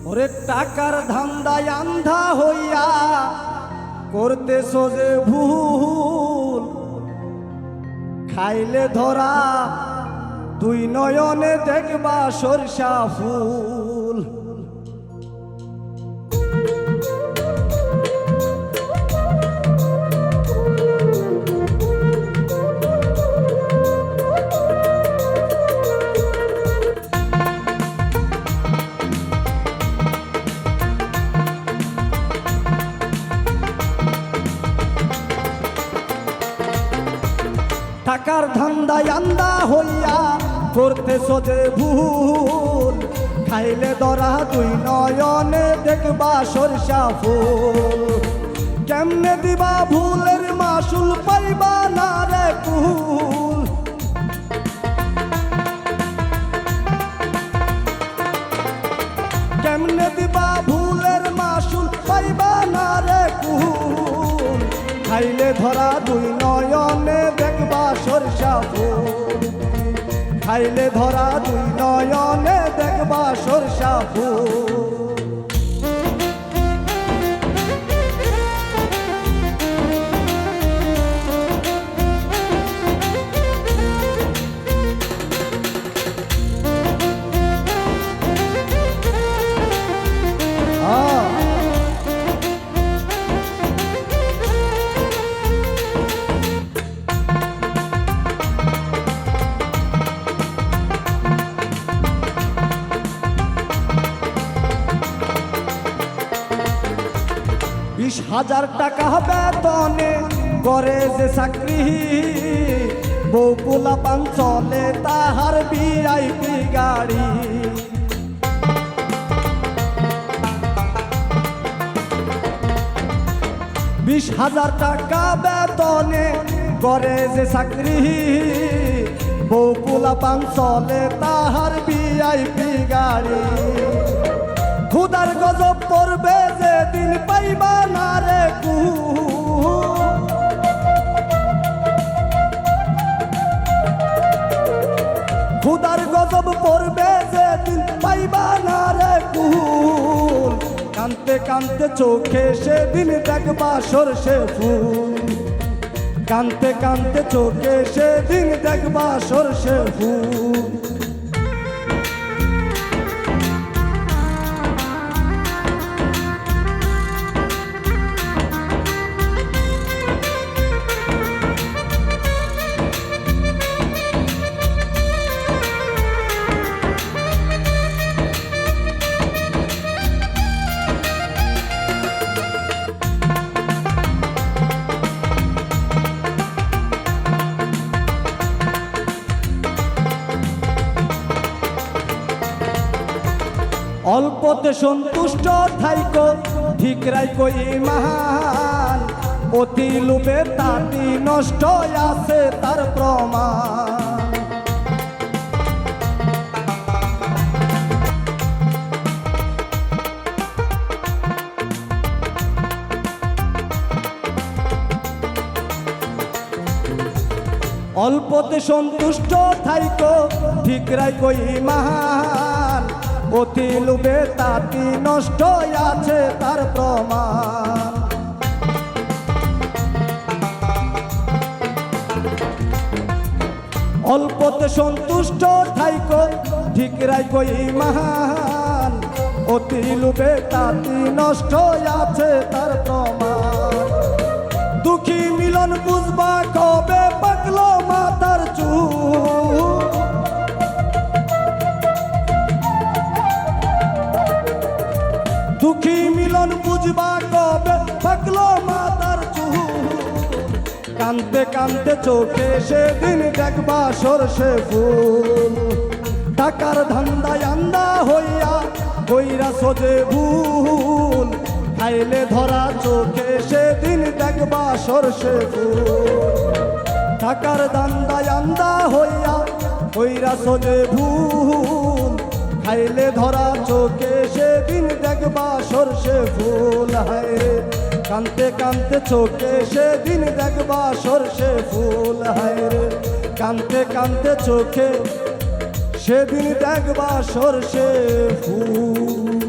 ওরে টাকার ধান্দায় আন্ধা হইয়া করতেছো যে ভুল, খাইলে ধরা দুই নয়নে দেখবা সরষা ফুল। টাকার ধান্দায় আন্ধা হইয়া করতেছো যে ভুল, খাইলে ধরা দুই নয়নে দেখবা সরষা ফুল। কেমনে দিবা ভুলের মাসুল পাইবা না রে কুল। কেমনে দিবা ভুলের মাসুল পাইবা না রে কুল। খাইলে ধরা দুই নয়নে দেখবা সরষা ফুল, খাইলে ধরা দুই নয়নে দেখবা সরষা ফুল। বিশ হাজার টাকা বেতনে করে যে চাকরি, বউ পোলাপান চলে তাহার ভিআইপি গাড়ি। 20,000 টাকা বেতনে করে যে চাকরি, বউ পোলাপান চলে তাহার ভিআইপি গাড়ি। খুদার গজব পড়বে যেদিন পাইবা না রে কুল। খুদার গজব পড়বে যেদিন পাইবা না রে কুল। কানতে কানতে চোখে সেদিন দেখবা সরষে ফুল, কানতে কানতে চোখে সেদিন দেখবা সরষে ফুল। অল্পতে সন্তুষ্ট থাইকো ঠিক রাইকো ঈমান, অতি লোভে তাতি নষ্ট আছে তার প্রমাণ। অল্পতে সন্তুষ্ট থাইকো ঠিক রাইকো ঈমান, অতি লোভে তাতি নষ্ট আছে তার প্রমাণ। অল্পতে সন্তুষ্ট থাইকো ঠিক রাইকো ঈমান, অতি লোভে তাতি নষ্ট আছে তার প্রমাণ। দুঃখী মিলন বুঝবা কবে পাকলো মাথার চুল। দুঃখী মিলন বুঝবা কবে পাকলো মাথার চুল। কানতে কানতে চোখে সেদিন দেখবা সরষে ফুল। টাকার ধান্দায় আন্ধা হইয়া কইরাছো যে ভুল, খাইলে ধরা চোখে সেদিন দেখবা সরষে ফুল। টাকার ধান্দায় আন্ধা হইয়া কইরাছো যে ভুল, খাইলে ধরা চোখে সেদিন দেখবা সরষে ফুল। হায় কানতে কানতে চোখে সেদিন দেখবা সরষে ফুল। হায় কানতে কানতে চোখে সেদিন দেখবা সরষে ফুল।